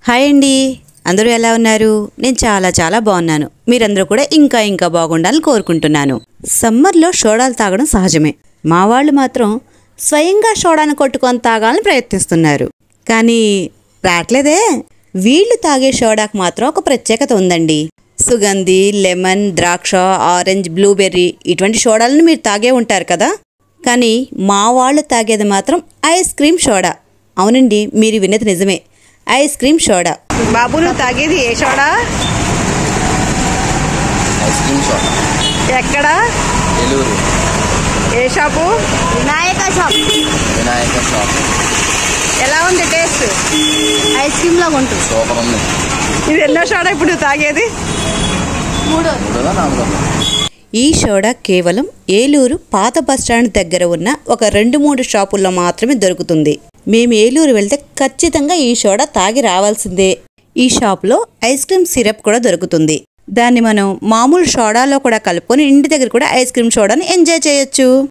Hi అండి, అందరూ ఎలా ఉన్నారు? నేను చాలా బాగున్నాను. మీరందరూ కూడా ఇంకా బాగుండాలని కోరుకుంటున్నాను. సమ్మర్లో సోడాలు తాగడం సహజమే. మా వాళ్ళు మాత్రం స్వయంగా సోడాను కొట్టుకొని తాగాలని ప్రయత్నిస్తున్నారు. కానీ రావట్లేదే. వీళ్ళు తాగే సోడాకు మాత్రం ఒక ప్రత్యేకత ఉందండి. సుగంధి, లెమన్, ద్రాక్ష, ఆరెంజ్, బ్లూబెర్రీ ఇటువంటి సోడాలను మీరు తాగే ఉంటారు కదా. కానీ మా వాళ్ళు తాగేది మాత్రం ఐస్ క్రీమ్ సోడా. అవునండి, మీరు విన్నది నిజమే, ఐస్ క్రీమ్ సోడా. బాబు, నువ్వు తాగేది ఏ సోడా? Ice cream soda. ఎక్కడ? ఏలూరు. ఏ షాపు? వినాయక షాప్. ఎలా ఉంది టేస్ట్? ఐస్ క్రీమ్ లాగా ఉంటుంది. సూపర్ ఉంది. ఇది ఎన్నో సోడా ఇప్పుడు నువ్వు తాగేది? మూడోదా నాలుగోదా? ఈ సోడా కేవలం ఏలూరు పాత బస్టాండ్ దగ్గర ఉన్న ఒక 2-3 షాపుల్లో మాత్రమే దొరుకుతుంది. మేము ఏలూరు వెళ్తే ఖచ్చితంగా ఈ సోడా తాగి రావాల్సిందే. ఈ షాప్లో ఐస్ క్రీమ్ సిరప్ కూడా దొరుకుతుంది. దాన్ని మనం మామూలు సోడాలో కూడా కలుపుకొని ఇంటి దగ్గర కూడా ఐస్ క్రీమ్ సోడాని ఎంజాయ్ చేయొచ్చు.